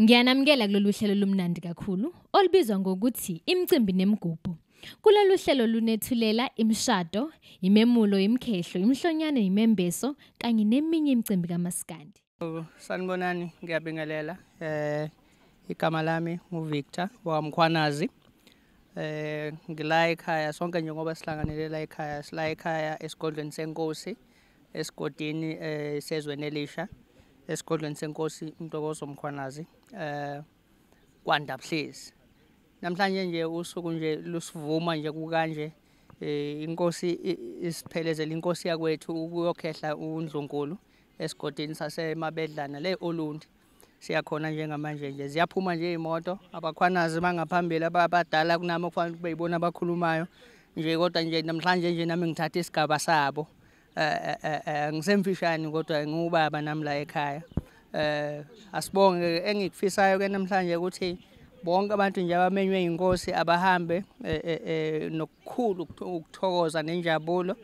Ngiyanamukela kulolu hlelo lumnandi kakhulu olubizwa ngokuthi imicimbi nemigubho. Kulolu hlelo lunethulela imishado, imemulo, imkhehlo, imhlonyane, imembeso kanye neminye imicimbi kaMaskandi. Sanibonani, ngiyabingelela. Igama lami nguVictor waMkhwanazi. Ngila ekhaya sonke njengoba sihlanganele la ekhaya, sila ekhaya esigodlweni senkosi, esigodini sezweni elisha, esigodlweni senkosi uMntokozo Mkhwanazi, kwaNdabhlezi. Namhlanje nje usuku nje lusivuma nje kukanje, inkosi isiphelezela inkosi yakwethu ukuyokhehla uNdlunkulu esigodini saseMabedlana le Olundi. Siyakhona njengamanje nje ziyaphuma nje imoto abakhwanazi bangaphambili abadala kunami okufanele kube yibona abakhulumayo nje, kodwa nje namhlanje nje nami ngithatha isigaba sabo. Ngisemfishane kodwa ngubaba nami la ekhaya. Asibonge engikufisayo ke namhlanje ukuthi bonke abantu nje abamenywe inkosi abahambe nokukhulu ukuthokoza nenjabulo,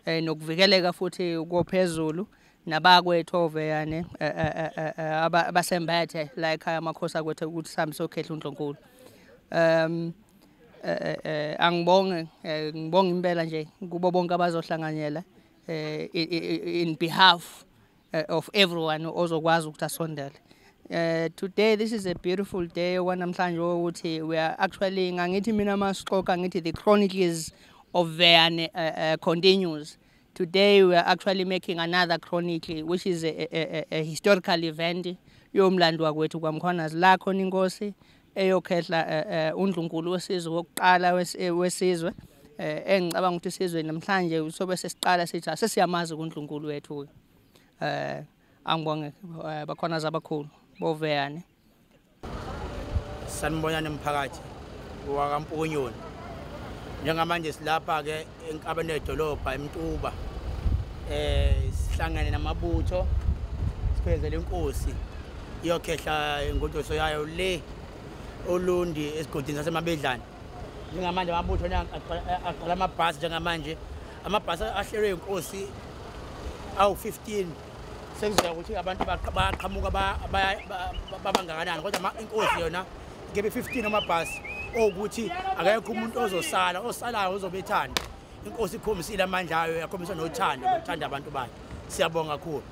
nokuvikeleka futhi kophezulu nabakwethu oveyane abasembethe la ekhaya amakhosi akwethu ukuthi sihambe sokhehla uNdlunkulu. Angibonge ngibonga impela nje kubo bonke abazohlanganyela in behalf of everyone ozokwazi ukuthi asondele. Today this is a beautiful day wanamhlanje ukuthi we are actually ngangithi mina masixoxa ngithi the chronicles of Veyane continues. Today we are actually making another chronicle which is a historical event yomlando wakwethu kwaMkhwanazi la khona inkosi eyokhehla uNdlunkulu wesizwe wokuqala wesizwe. Engicabanga ukuthi isizwe namhlanje sobe sesiqala sithi asesiyamazi kuNdlunkulu wethu. Angibonge bakhwanazi abakhulu boVeyane. Sanibonani mphakathi wakaMpunyoni. Njengamanje silapha ke enkabeni edolobha eMtuba. Sihlangane namabutho siphezele inkosi iyokhehla ingodoso yayo le Olundi esigodini saseMabedlana. Njengamanje amabutho aqala amabhasi njengamanje amabhasi ahlelwe inkosi awu-15 sekuzoya ukuthi abantu baqhamuka babangakanani, kodwa inkosi yona ngebe 15 amabhasi ukuthi akekho umuntu ozosala, osalayo uzobe ethanda. Inkosi ikhomisile amandla ayo, yakhombisa nothando ukuthanda abantu bayo. Siyabonga kakhulu.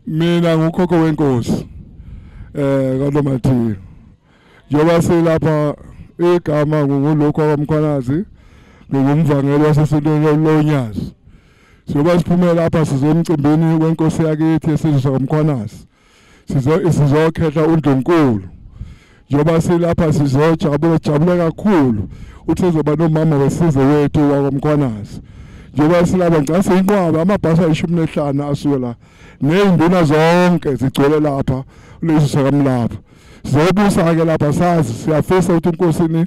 Mina ngukhokho wenkosi kaNomathiya. Njengoba silapha igama ngolokho kwamkhwanazi ngumvangeli wasesontweni loNyazi. Siyoba siphumela lapha sizomcimbini wenkosi yakithi esizwe sakamkhwanazi. Sizokhetha uNdlunkulu. Njengoba silapha sizojabula kakhulu uthi sizoba nomama wesizwe wethu wakamkhwanazi. Njengoba silapha ngicela siyinqwaba amabhasi ayishumi asuke la ney'nduna zonke zigcwele lapha kulesi sakamlapha. Sizobusa ke lapha sazi siyafisa ukuthi inkosini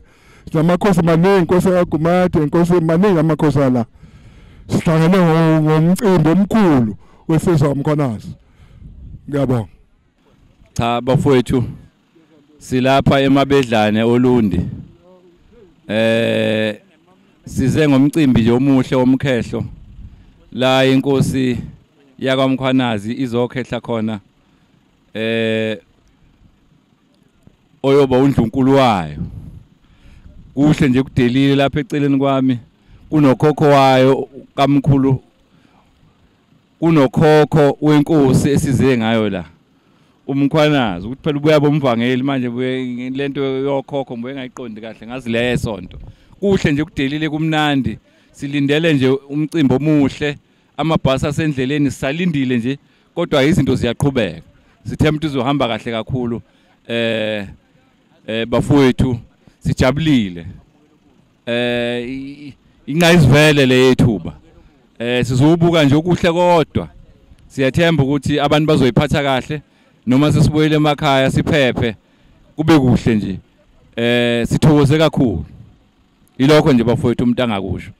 sinamakhosi maningi, inkosi kaGumede, inkosi maningi amakhosi la. Sihlangene ngomcimbi omkhulu wesizwe sakamkhwanazi. Ngiyabonga. Cha bafowethu silapha eMabedlane Olundi. Size ngomcimbi nje omuhle womkhehlo la inkosi yakamkhwanazi izokhehla khona oyoba uNdlunkulu wayo. Kuhle nje kudelile lapha eceleni kwami kunokhokho wayo kamkhulu, kunokhokho wenkosi esize ngayo la umkhwanazi ukuthi phela ubuya bomvangeli manje buye lento yokhokho mbuye ngayiqondi kahle ngazi le sonto. Kuhle nje kudelile kumnandi, silindele nje umcimbi omuhle, amabhasi asendleleni sisalindile nje kodwa izinto ziyaqhubeka. Sithemba ukuthi uzohamba kahle kakhulu. Bafowethu sijabulile. Ingayizivele le yethuba. Sizobuka nje okuhle kodwa siyathemba ukuthi abantu bazoyiphatha kahle noma sesibuyele emakhaya siphephe kube kuhle nje. Sithokoze kakhulu. Ilokho nje bafowethu umuntu angakusho.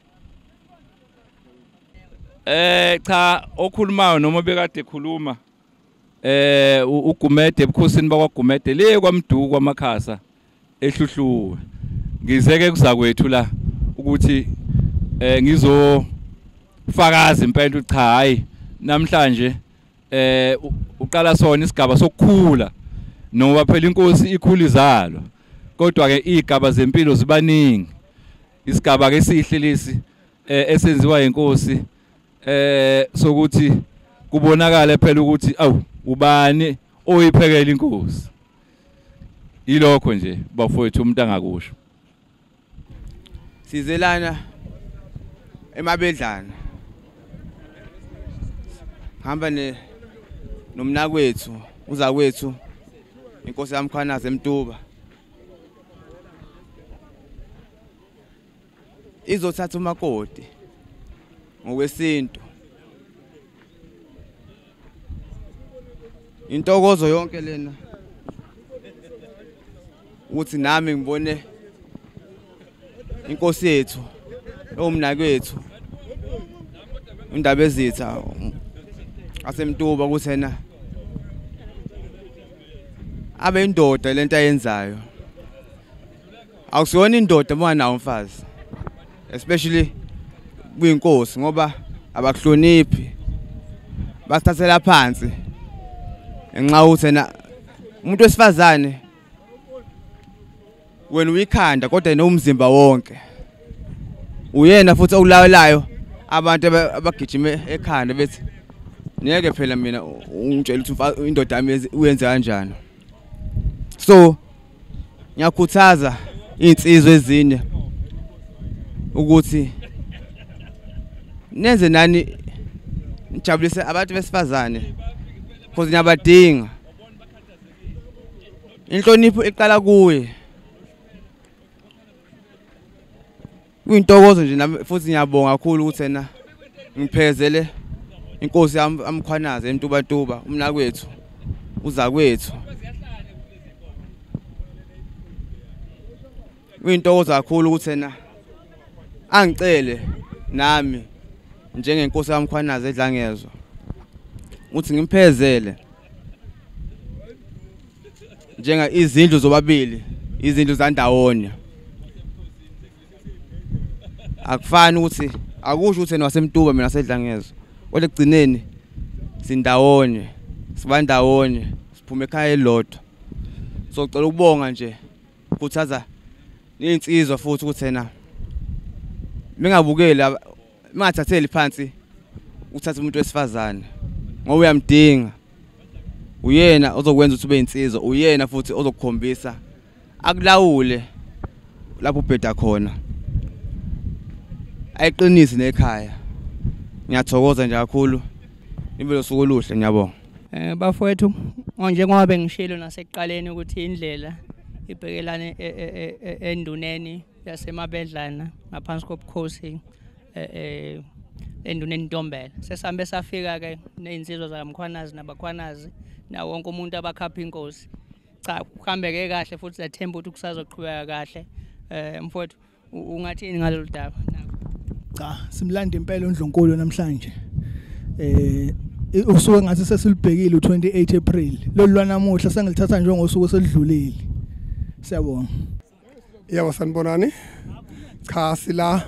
Cha okhulumayo noma bekade ekhuluma uGumede ebukhosini bakwaGumede le kwaMduku kwaMakhasa ehluhluwe. Ngizeke kuzakwethu la ukuthi ngizofakaza impela ukuthi cha hayi namhlanje uqala sona isigaba sokukhula noma phela inkosi ikhulu izalwa kodwa ke igaba zempilo zibaningi. Isigaba ke sihle lesi esenziwa inkosi sokuthi kubonakala phela ukuthi awu ubani oyiphekela inkosi. Ilokho nje bafowethu umuntu angakusho. Sizelana eMabedlane. Hamba nomnakwethu, uzakwethu inkosi yaMkhwanazi eMtuba. Izothatha umakoti ngokwesintu. Intokozo yonke lena ukuthi nami ngibone inkosi yethu omnakwethu uNdaba Ezitha aseMtuba kuthena abe indoda lento ayenzayo. Akusiyona indoda manje umfazi, especially kuyinkosi ngoba abakuhloniphi, basithathela phansi enxa uthena umuntu wesifazane wena uyikhanda kodwa nomzimba wonke. Uyena futhi olawelayo abantu abagijime ekhanda bethi ngeke phela mina ungitshela ukuthi indoda yami uyenze kanjani. So ngiyakhuthaza insizwe ezine ukuthi nenze nani nijabulise abantu besifazane because niyabadinga. Inhlonipho iqala kuye. Kuyintokozo nje nami futhi ngiyabonga kakhulu ukuthi yena ngiphezele inkosi yaMkhwanazi eMtuba umnakwethu uzakwethu. Kuyintokozo kakhulu ukuthi yena angicele nami njengenkosi yaMkhwanazi eDlangezwa uthi ngimphezele njenga izindlu zobabili, izindlu zandawonye. Akufani ukuthi akusho ukuthi yena waseMtuba mina waseDlangezwa. Kodwa ekugcineni sindawonye, sibandawonye, siphume ekhaya elilodwa. So ngicela ukubonga nje ukukhuthaza insizwa futhi ukuthi yena mingabukeli mingathatheli phansi uthatha umuntu wesifazane ngoba uyamdinga uyena ozokwenza ukuthi ube insizwa, uyena futhi ozokukhombisa akulawule lapho ubheda khona, ayiqinise nekhaya. Ngiyathokoza nje kakhulu, nibe losuku oluhle, ngiyabonga. Bafowethu, njengoba bengishilo nasekuqaleni ukuthi indlela ibhekelane enduneni yaseMabedlana ngaphansi kobukhosi enduneni Ntombela. Sesambe safika ke nezinsizwa zaMkhwanazi nabakhwanazi na wonke umuntu abakhapha inkosi. Cha, kuhambeke kahle futhi siyathemba ukuthi kusazoqhubeka kahle. Mfowethu, ungathini ngalolu daba? Cha, simlanda impela uNdlunkulu namhlanje. Usuke ngathi sesilibhekile u28 April. Lolu lwanamuhla sengilithatha njengosuku selidlulile. Siyabonga. Yebo sanibonani. Cha sila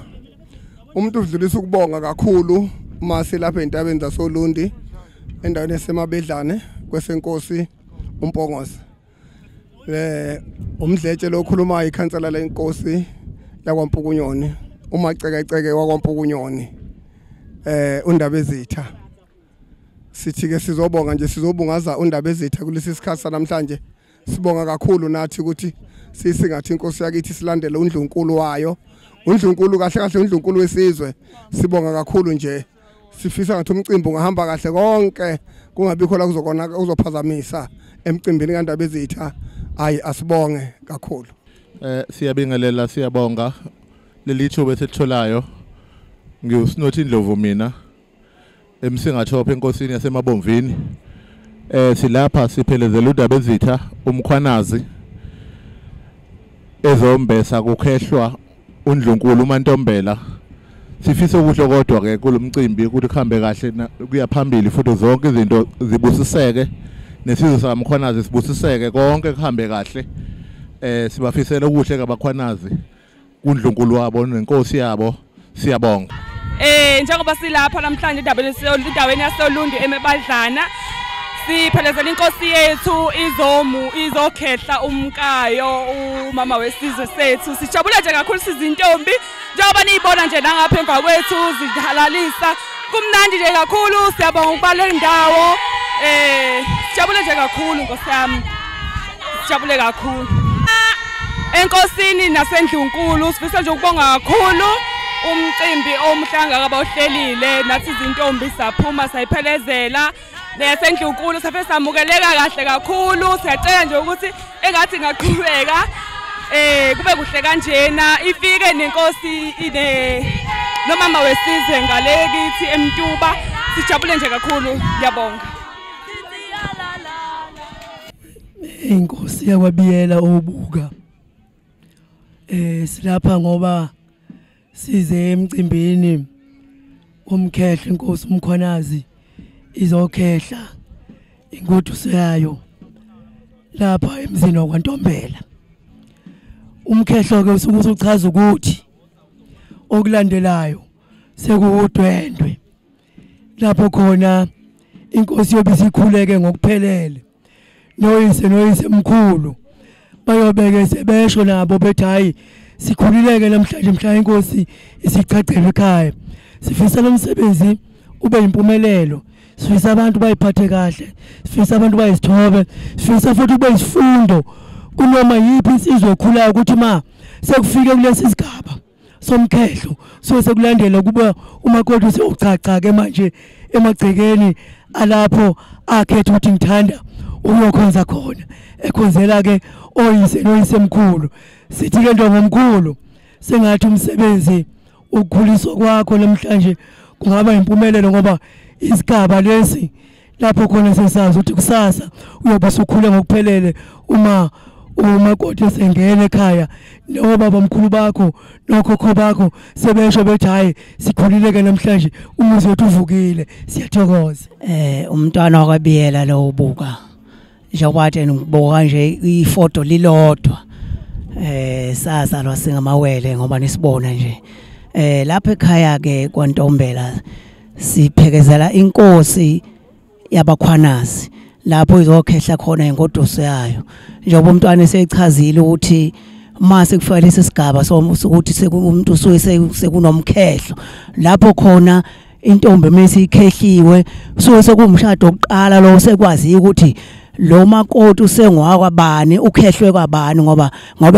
umuntu udlulisa ukubonga kakhulu uma silapha entabeni zasoLundi endaweni yaseMabedlane kwesenkosi uMpongozi. Umdletshe lo okhuluma ikhansela lenkosi yakwaMpukunyoni, umacekeceke wakwaMpukunyoni. Undabezitha. Sithi ke sizobonga nje, sizobungaza undabezitha kulesi sikhathi namhlanje. Sibonga kakhulu nathi ukuthi sisingathi inkosi yakithi silandele uNdlunkulu wayo. uNdlunkulu kahle kahle uNdlunkulu wesizwe. Sibonga kakhulu nje. Sifisa ngathi umcimbi ungahamba kahle konke, kungabikho la kuzokona uzophazamisa emcimbini kaNdabezitha. Hayi asibonge kakhulu. Siyabingelela, siyabonga leli thuba esitholayo. NgiuSinothi Ndlovu mina emsingathopha enkosini yaseMabomvini. Silapha siphelezela uNdabezitha uMkhwanazi ezombesa kukhehlwa uNdlunkulu uMantombela. Sifisa ukuhle kodwa ke kulomcimbi ukuthi kuhambe kahle kuya phambili futhi zonke izinto zibusiseke nesizwe sakaMkhwanazi sibusiseke konke kuhambe kahle. Sibafisela ukuhle kabakhwanazi kuNdlunkulu wabo nenkosi yabo. Siyabonga. Njengoba silapha namhlanje endaweni yasoLundi eMabedlana, siphelezela inkosi yethu izokhehla umkayo umama wesizwe sethu. Sijabule nje kakhulu sizintombi njengoba niyibona nje langapha emva kwethu zihalalisa. Kumnandi nje kakhulu, siyabonga ukuba le ndawo. Sijabule nje kakhulu Nkosi yami. Sijabule kakhulu. Enkosini naseNdlunkulu sifisa nje ukubonga kakhulu umcimbi omhlanga kabawuhlelile, nathi izintombi saphuma sayiphelezela. NaseNdlunkulu safe samukeleka kahle kakhulu. Siyacela nje ukuthi engathi ngaqhubeka kube kuhle kanjena, ifike nenkosi nomama wesizwe ngale kithi eMtuba. Sijabule nje kakhulu, ngiyabonga. Inkosi yakwaBiyela obuka. Silapha ngoba size emcimbini umkhehla inkosi uMkhwanazi izokhehla ingoduso yayo lapha emzini wakwaNtombela. Umkhehlo ke usuke uchaza ukuthi okulandelayo sekuwudwendwe lapho khona inkosi yobisikhuleke ngokuphelele noyise mkhulu bayobeke sebesho nabo bethi hayi sikhulileke namhlanje mhla inkosi isichachelwe ekhaya. Sifisa lomsebenzi ube impumelelo, sifisa abantu bayiphathe kahle, sifisa abantu bayisithobe, sifisa futhi ube isifundo kunoma yipi insizwe ekhulayo ukuthi ma sekufike kulesi sigaba somkhehlo so sekulandela kuba umakoti useyochacha ke manje emagcekeni alapho akhetha ukuthi ngithanda uyokhonza khona, ekhonzela ke oyise noyisemkhulu. Sithi ke ntombi sengathi umsebenzi ukukhuliswa kwakho namhlanje kungaba impumelelo ngoba isigaba lesi lapho khona sesazi ukuthi kusasa uyobe usukhula ngokuphelele uma umakoti esengena ekhaya nobaba mkhulu bakho nokhokho bakho sebesho bethi hayi sikhulileke namhlanje umuzi wethu uvukile. Siyathokoza. Umntwana wakwaBiyela lo ubuka njengoba ngibuka nje ifoto lilodwa. Sazalwa singamawele ngoba nisibona nje lapha ekhaya ke kwaNtombela siphekezela inkosi yabakhwanazi lapho izokhehla khona ingoduso yayo. Njengoba umntwana eseyichazile ukuthi mase kufanele isigaba sokuthi sekumuntu usuke sekunomkhehlo lapho khona intombi mase ikhehliwe so sekumshado oqala lo sekwazi ukuthi lo makoti usengwakwabani ukhehlwe kwabani ngoba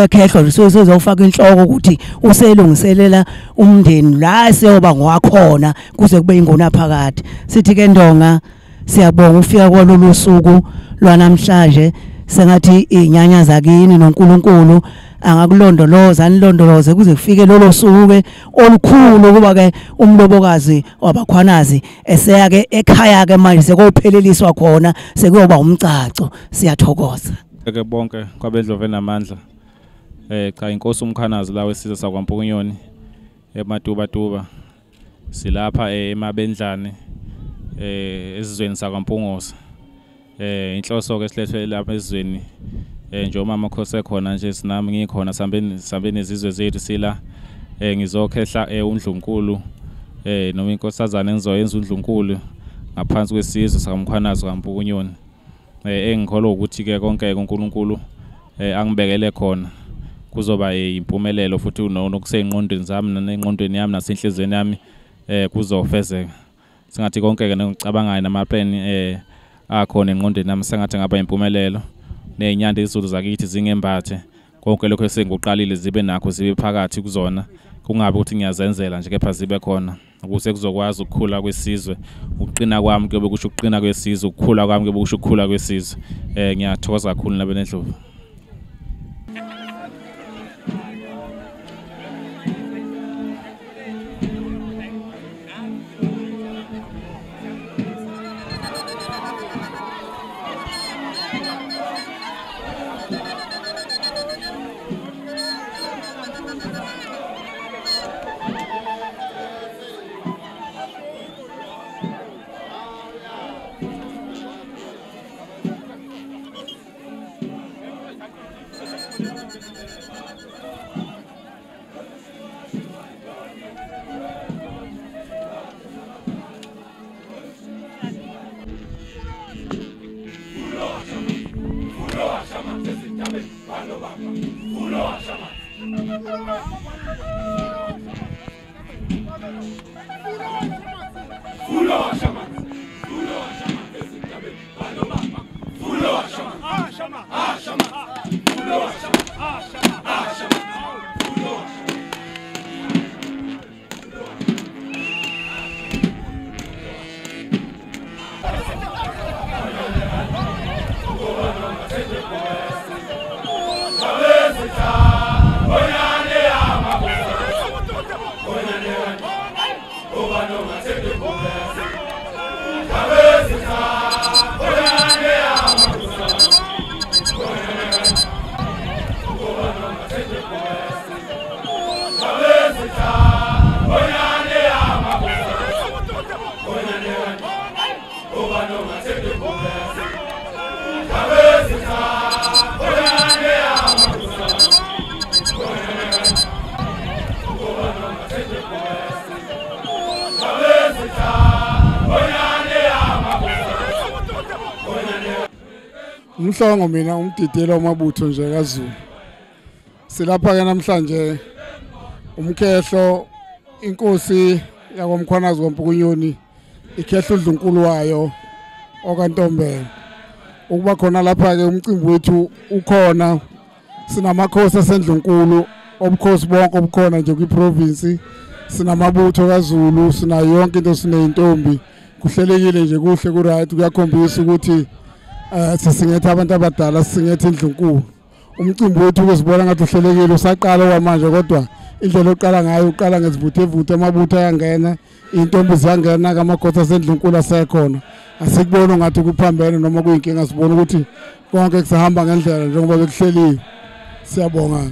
ekhehlwa usezofaka inhloko ukuthi uselungiselela umndeni la seyoba ngwakhona kuze kube ingona phakathi. Sithi ke Ndonga siyabonga ufika kwalolu suku lwanamhlanje sengathi inyanya zakini noNkulunkulu angakulondoloza nilondoloze kuze kufike lolo suku ke olukhulu kuba ke umlobokazi wabakhwanazi eseya ke ekhaya ke manje sekupheleliswa khona sekuyoba umcaco. Siyathokoza ke bonke kwabedlove namandla cha inkosi umkhanazi la wesizwe sakwaMpukunyoni eMatuba silapha eMabendlane esizweni sakwaMpungosa. Inhloso ke silethwe lapha esizweni njengoba amakhosi ekhona nje sinami ngikhona sambe nezizwe zethu sila ngizokhehla uNdlunkulu noma inkosazana engizoyenza uNdlunkulu ngaphansi kwesizwe sakamkhwanazi kwaMpukunyoni. Engikholwa ukuthi ke konke uNkulunkulu angibekele khona kuzoba impumelelo futhi nokusengqondweni zami nenqondweni yami nasenhlizweni yami kuzofezeka. Singathi konke ke nokucabangayo namaplan akhona enqondweni nami sengathi ngaba impumelelo nezinyanda izulu zakithi zingembathe konke lokho esengikuqalile zibe nakho zibe phakathi kuzona kungabe ukuthi ngiyazenzela nje kepha zibe khona ukuze kuzokwazi ukukhula kwesizwe. Ukuqina kwami kube kusho ukuqina kwesizwe, ukukhula kwami kube kusho ukukhula kwesizwe. Ngiyathokoza kakhulu nabenendlovu. Umhlongo mina umdidelo wamabutho nje kaZulu. Silapha ke namhlanje umkhehlo inkosi yakwamkhwanazi kwaMpukunyoni ikhehla uNdlunkulu wayo okaNtombela. Ukuba khona lapha ke umcimbi wethu ukhona sinamakhosi aseNdlunkulu obukhosi bonke obukhona nje kwiprovince sinamabutho kaZulu sina yonke into sineyintombi kuhlelekile nje kuhle ku right kuyakhombisa ukuthi sisingethe abantu abadala sisingethe iNdlunkulu. Umcimbi wethu ukuzibona ngathi uhlelekile usaqala kwamanje kodwa indlela oqala ngayo uqala ngezivuthe amabutho ayangena intombi ziyangena kamakhosi aseNdlunkulu asekhona. Asikubona ngathi kuphambene noma kuyinkinga sibona ukuthi konke kusahamba ngendlela njengoba bekuhleliwe. Siyabonga.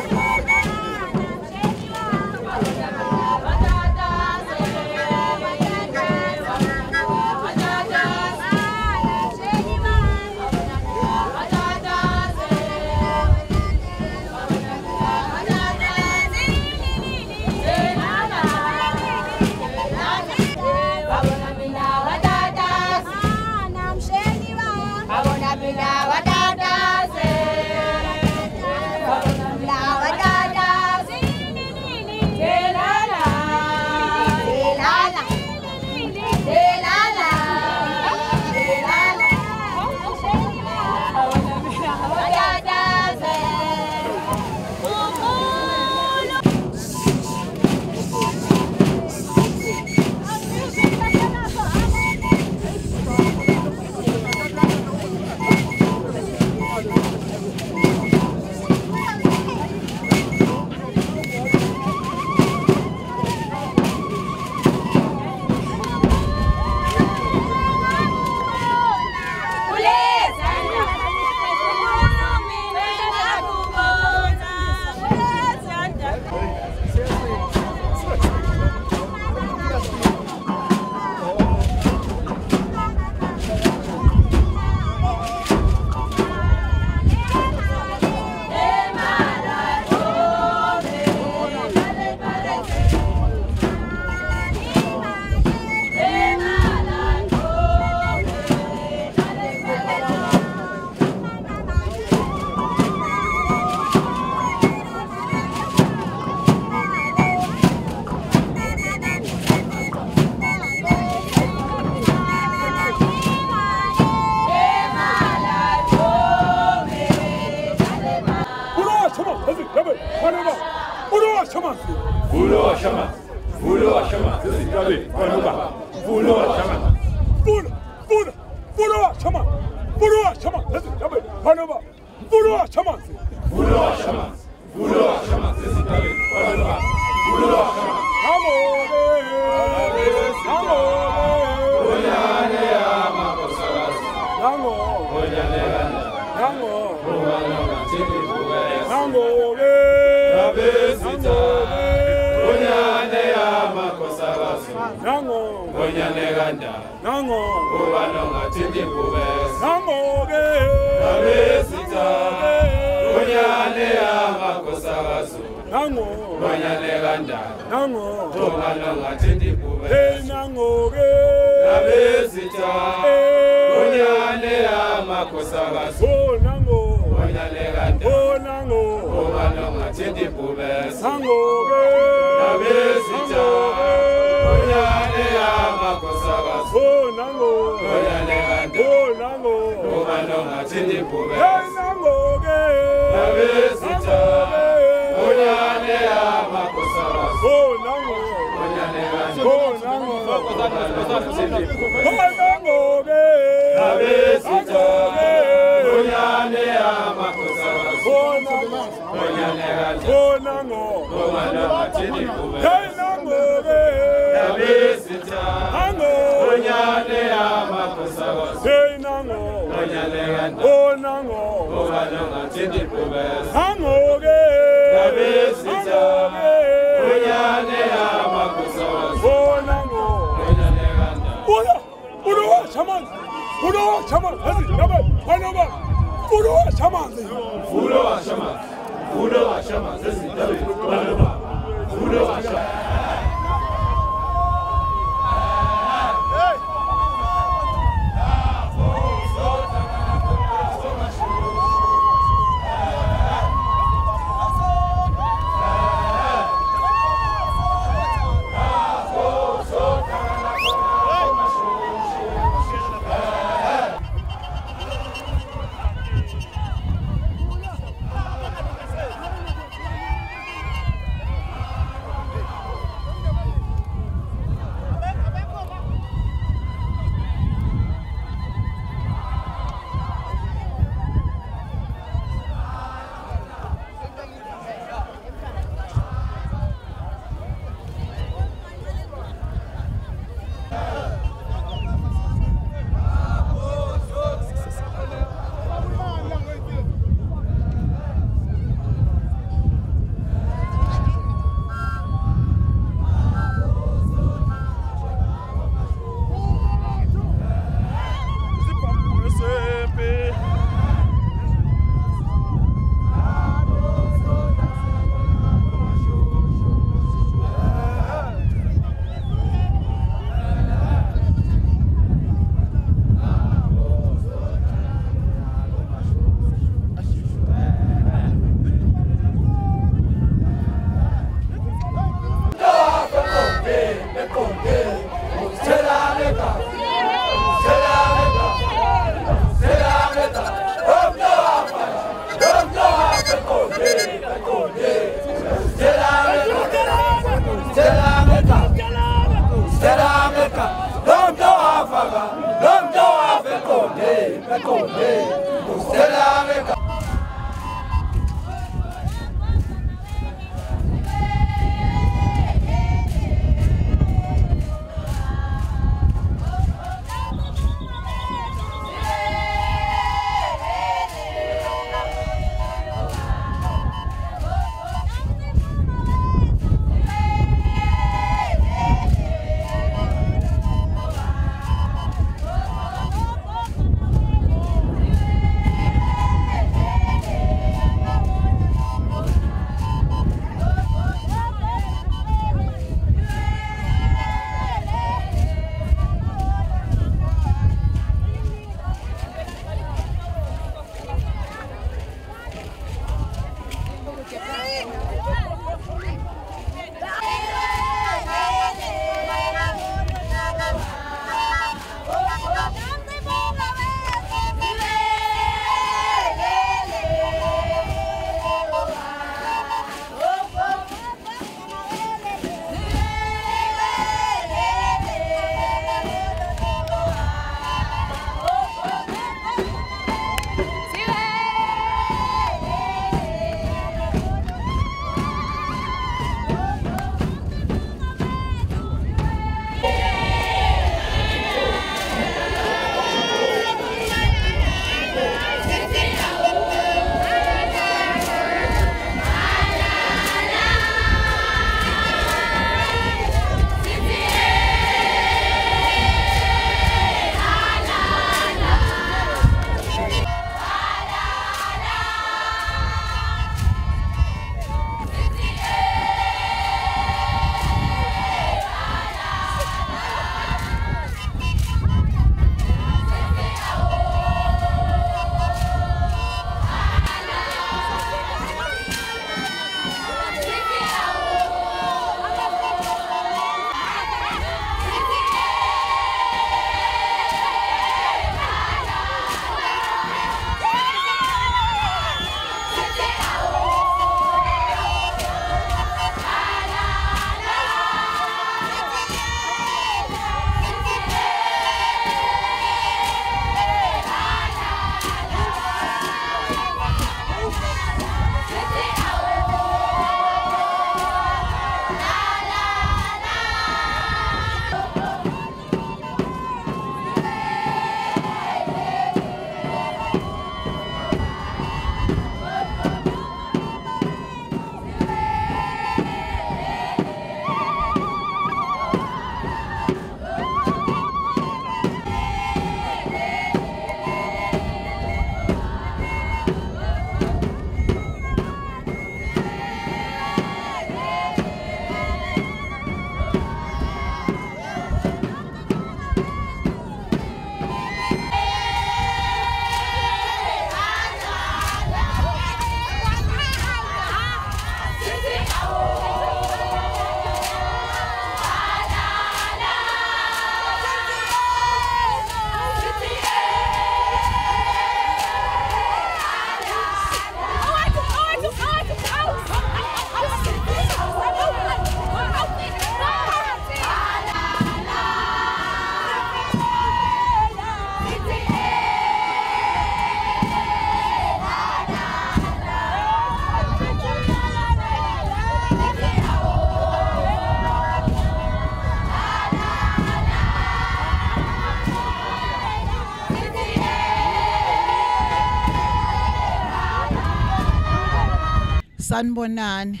Sanibonani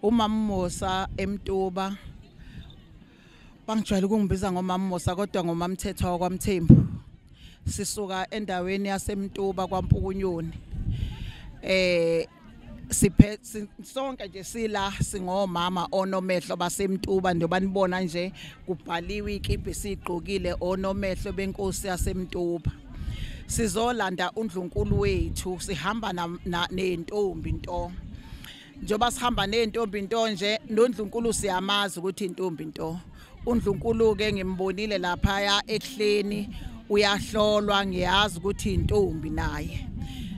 umama Musa eMtuba bangijwayele ukungibiza ngomama Musa kodwa ngomamthetho wakwaMthembu sisuka endaweni yaseMtuba kwaMpukunyoni sonke nje sila singomama onomehlo baseMtuba nje banibona nje kubhaliwe ikiphi sigqokile onomehlo benkosi yaseMtuba sizolanda uNdlunkulu wethu sihamba nentombi nto njoba sihamba nentombi nto nje noNdlunkulu siyamazi ukuthi intombi nto uNdlunkulu ke ngimbonile lapha ya ehleni uyahlolwa ngiyazi ukuthi intombi naye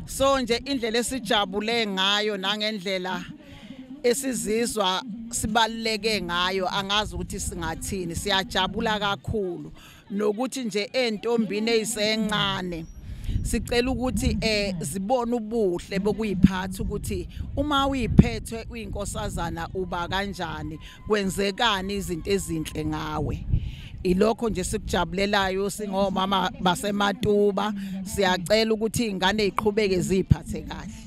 so nje indlela esijabule ngayo nangendlela esizizwa sibaluleke ngayo angazi ukuthi singathini siyajabula kakhulu nokuthi nje entombini ezisencane sicela ukuthi zibone ubuhle bokuyiphatha ukuthi uma uyiphethwe uyinkosazana uba kanjani kwenzekani izinto ezinhle ngawe. Ilokho nje sikujabulelayo singomama baseMatuba siyacela ukuthi ingane iqhubeke ziphathe kahle.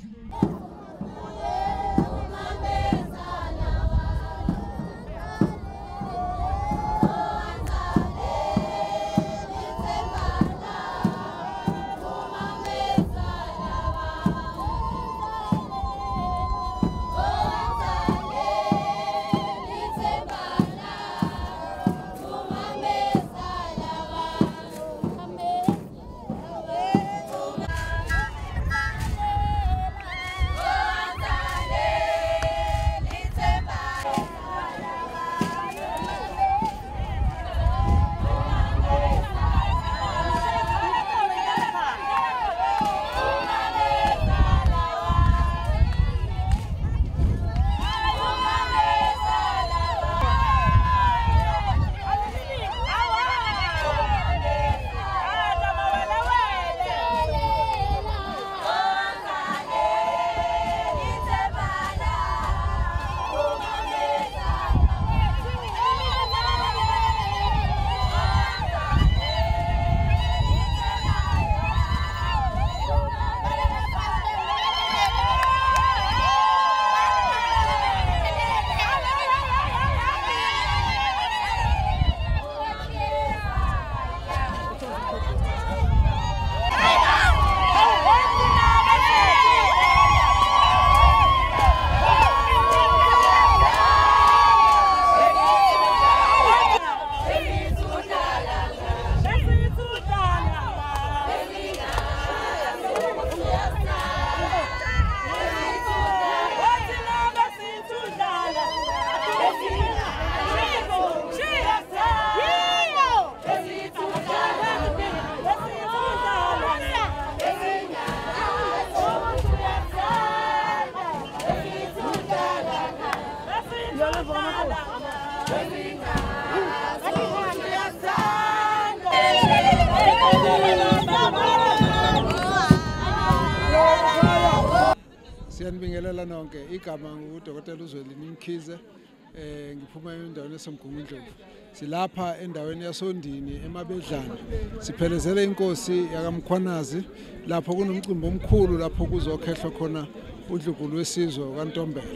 Siyanibingelela nonke igama ngudokotela uZwelini Mkhize ngiphuma endaweni yaseMgungundlovu silapha endaweni yaSondini eMabedlana siphelezele inkosi yakaMkhwanazi lapho kunomcimbi omkhulu lapho kuzokhehlwa khona uDlunkulu wesizwe kaNtombela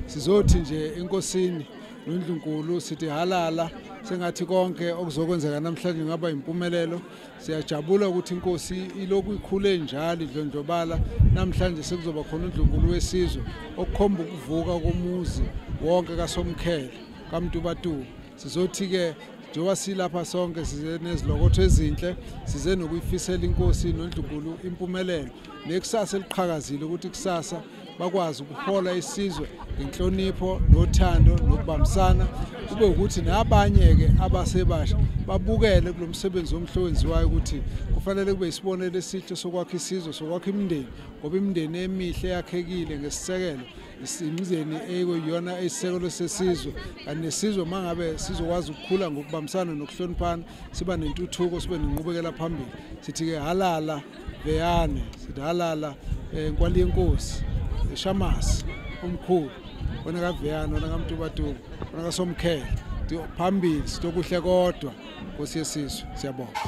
sizothi nje enkosini noNdlunkulu sithi halala sengathi konke okuzokwenzeka namhlanje ngaba impumelelo siyajabula ukuthi inkosi iloku ikhule njalo idlondlobala namhlanje sekuzoba khona uNdlunkulu wesizwe okukhomba ukuvuka komuzi wonke kaSomkhele kaMtubatuba sizothi ke njengoba silapha sonke size nezilokotho ezinhle size nokuyifisela inkosi noNdlunkulu impumelelo nekusasa eliqhakazile ukuthi kusasa bakwazi ukuhola isizwe ngenhlonipho nothando nokubambisana kube ukuthi nabanye ke abasebasha babukele kulomsebenzi omhle wenziwayo ukuthi kufanele kube isibonelo esihle sokwakha isizwe sokwakha imindeni ngoba imindeni emihle yakhekile ngesisekelo imizeni eyiyona isisekelo sesizwe anesizwe mangabe sizokwazi ukukhula ngokubambisana nokuhloniphana siba nentuthuko sibe nenqubekela phambili sithi ke halala beyane sithi halala nkwali yenkosi Shamasi umkhulu wona kaVeyana wona kaMtubatuba wona kaSomkhele phambili sitokuhle kodwa Nkosi yesizwe siyabonga.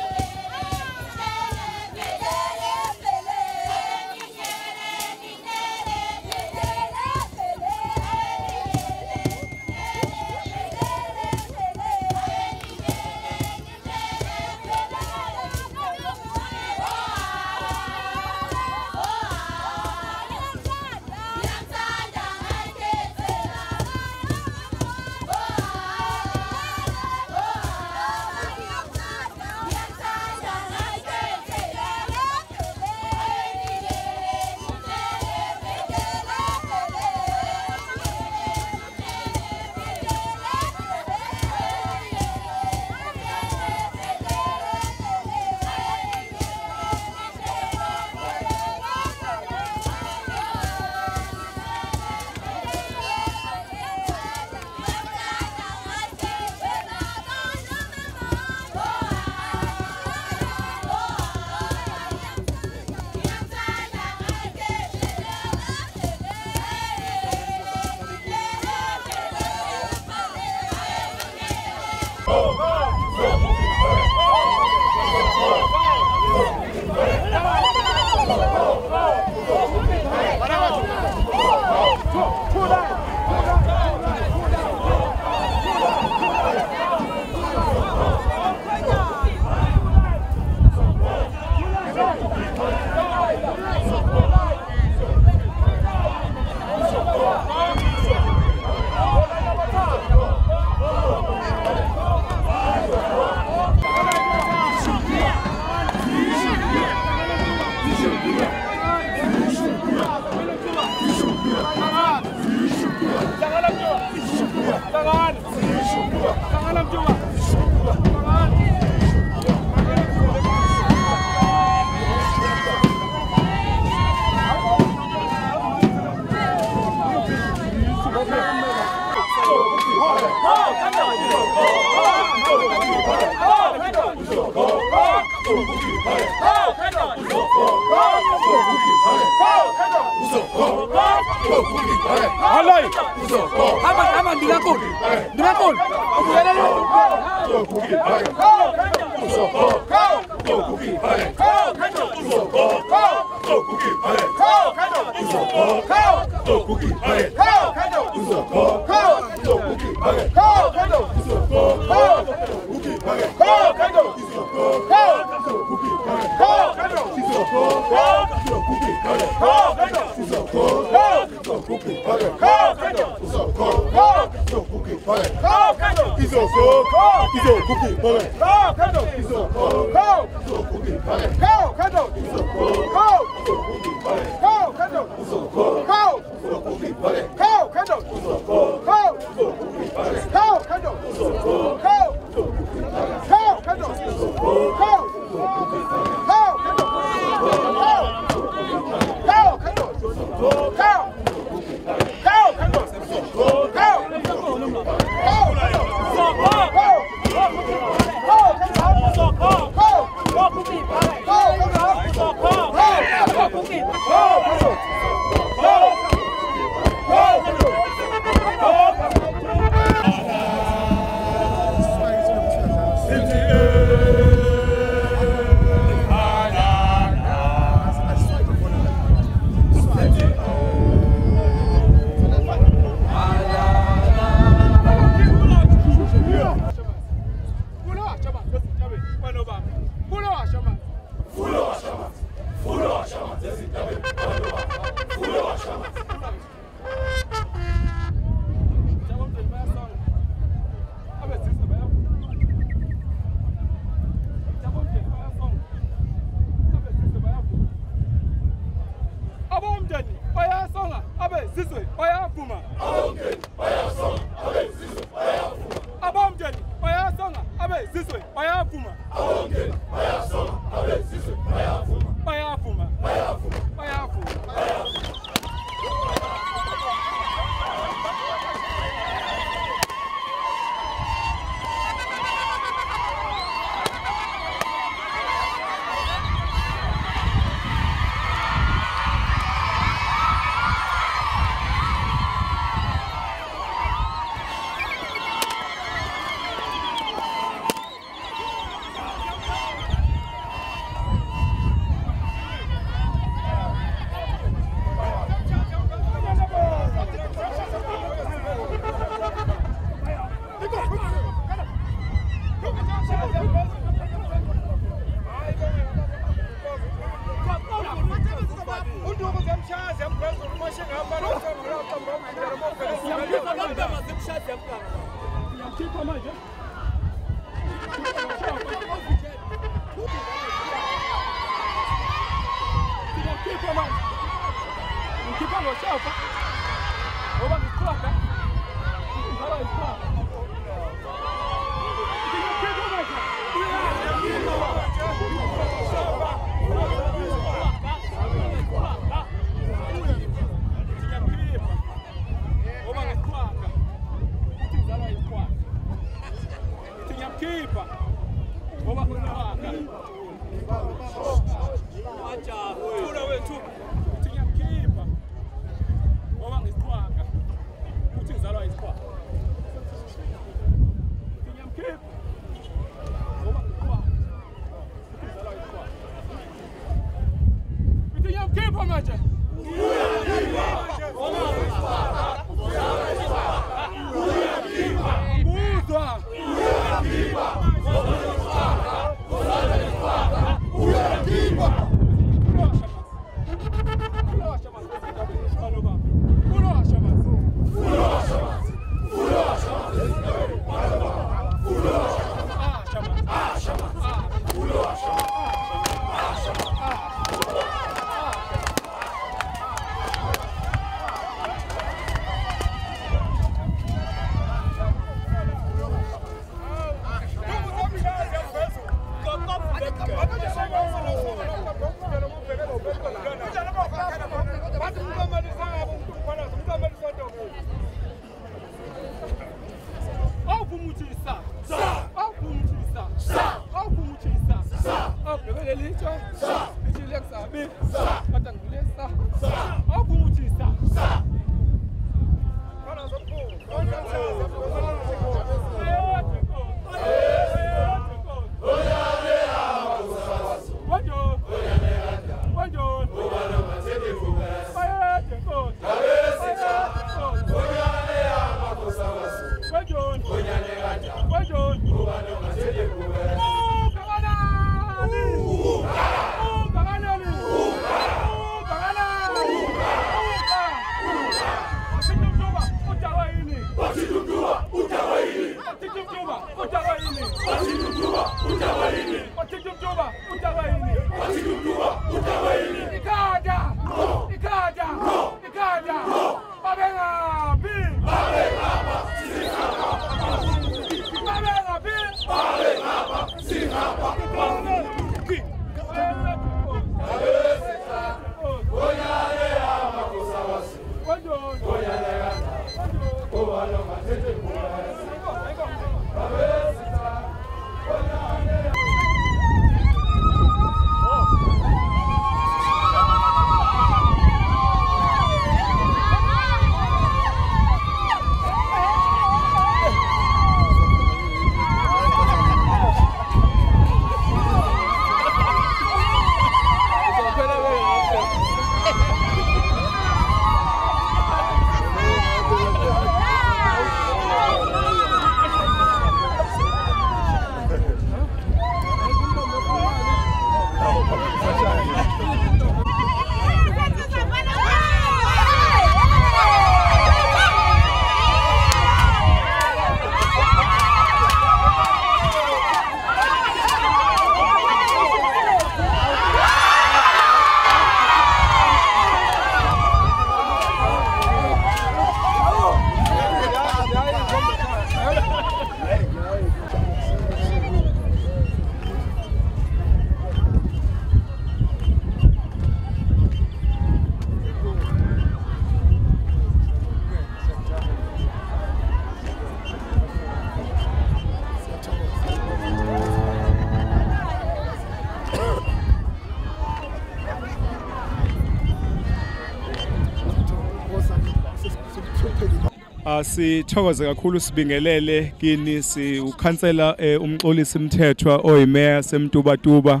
Sithokoze kakhulu sibingelele kini ukhansela umxolisi Mthethwa oyimeya semTubatuba.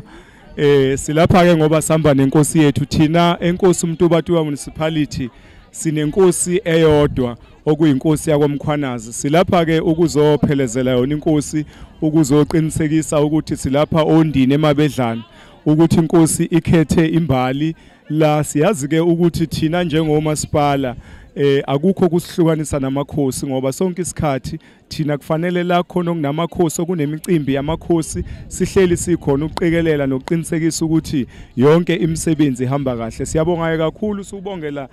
Silapha ke ngoba sihamba nenkosi yethu thina enkosi uMtubatuba municipality sinenkosi eyodwa okuyinkosi yakwamkhwanazi. Silapha ke ukuzophelezela yona inkosi ukuzoqinisekisa ukuthi silapha ondini emabedlana ukuthi inkosi ikhethe imbali la siyazi ke ukuthi thina njengomasipala akukho kusihlukanisa namakhosi ngoba sonke isikhathi thina kufanele la khona okunamakhosi okunemicimbi yamakhosi sihleli sikhona ukuqikelela nokuqinisekisa ukuthi yonke imisebenzi ihamba kahle. Siyabonga kakhulu subongela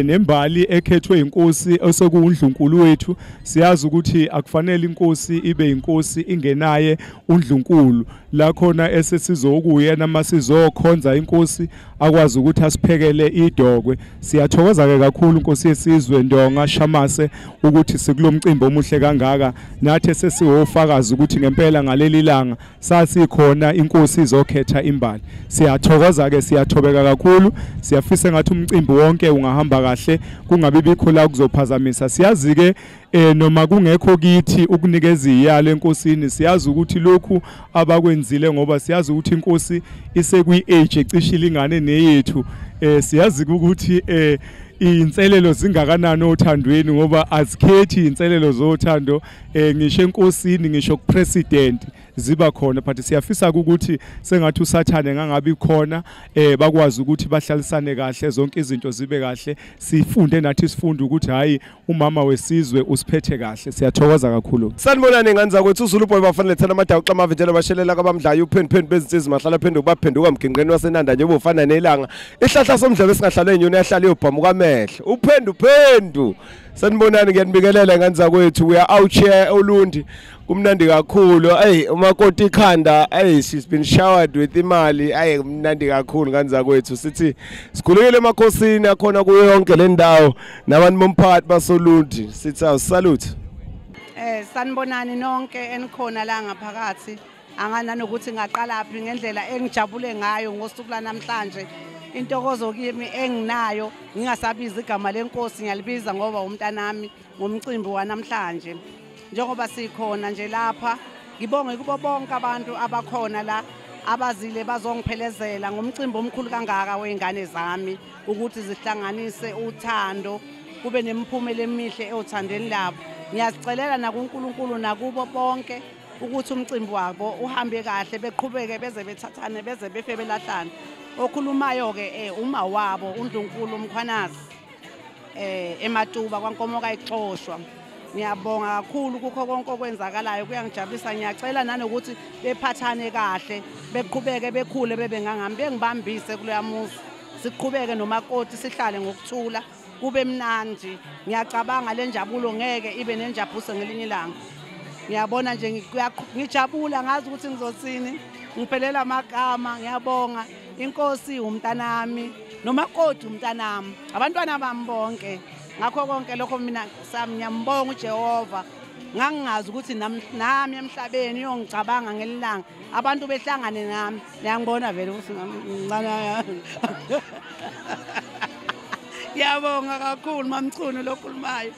nembali ekhethwe inkosi osekuundlunkulu wethu. Siyazi ukuthi akufanele inkosi ibe inkosi ingenaye undlunkulu la khona esesizokuya namasizokhonza inkosi akwazi ukuthi asiphekele idokwe. Siyathokoza ke kakhulu inkosi yesizwe Ndonga Shamase ukuthi sikulomcimbi omuhle kangaka nathi sesiwofakaza ukuthi ngempela ngaleli langa sasikhona inkosi izokhetha imbali. Siyathokoza ke siyathobeka kakhulu siyafisa ngathi umcimbi wonke ungahamba kahle kungabi bikho la kuzophazamisa. Siyazi ke noma kungekho kithi ukunikeza iyalo enkosini siyazi ukuthi lokhu abakwenzile ngoba siyazi ukuthi inkosi isekwi-age ecishile ingane neyethu. Siyazi ukuthi inselelo zingakanani othandweni ngoba azikhethi inselelo zothando ngisho enkosini ngisho kupresident ziba khona but siyafisa ukuthi sengathi usathane ngangabi khona bakwazi ukuthi bahlalisane kahle zonke izinto zibe kahle sifunde nathi sifunde ukuthi hayi umama wesizwe usiphethe kahle. Siyathokoza kakhulu. Sanibonani nganza kwethu uZulu boy bafanele thana amadawu xama njalo bashelela kabamdlayo uphendu bezinsizwa mahlala phenduka baphenduka umginqeni wasenanda nje ubufana nelanga ihlahla somdlebe singahlalwe inyoni yahlala yobhamu kamehlo uphendu. Sanibonani ngiyanibikelela nganza kwethu we are out here Olundi kumnandi kakhulu. Umakoti ikhanda she's been showered with imali kumnandi kakhulu nganza kwethu sithi sikhulekele emakhosini akhona kuyo yonke le ndawo nabantu bomphakathi basoLundi sithi salute. Sanibonani nonke enikhona la ngaphakathi anganani ukuthi ngaqalaphi ngendlela engijabule ngayo ngosuku la namhlanje. Intokozo kimi enginayo ngingasabiza igama lenkosi ngiyalibiza ngoba umntanami ngomcimbi wanamhlanje. Njengoba sikhona nje lapha ngibonge kubo bonke abantu abakhona la abazile bazongiphelezela ngomcimbi omkhulu kangaka weingane zami ukuthi zihlanganise uthando kube nemiphumela emihle othandweni labo. Ngiyazicelela nakuNkulunkulu nakubo bonke ukuthi umcimbi wabo uhambe kahle beqhubeke beze bethathane beze befe belahlane. Okhulumayo ke uma wabo uNdlunkulu uMkhwanazi eMatuba kwaNkomo kaYixoshwa. Ngiyabonga kakhulu kukho konke okwenzakalayo kuyangijabulisa. Ngiyacela nanokuthi bephathane kahle beqhubeke bekhule bebe ngangami bengibambise kuleya muzi siqhubeke nomakoti sihlale ngokuthula kube mnandi. Ngiyacabanga le njabulo ngeke ibe nenjabuso ngelinye ilanga. Ngiyabona nje ngijabula ngazi ukuthi ngizothini ngiphelela amagama. Ngiyabonga inkosi umntanami nomakoti umntanami abantwana bami bonke ngakho konke lokho mina sami ngiyambonga uJehova ngangingazi ukuthi nami emhlabeni uyongicabanga ngelilanga abantu behlangane nami. Ngiyangibona vele ukuthi ngicana ngiyabonga kakhulu mamchunu lokhulumayo.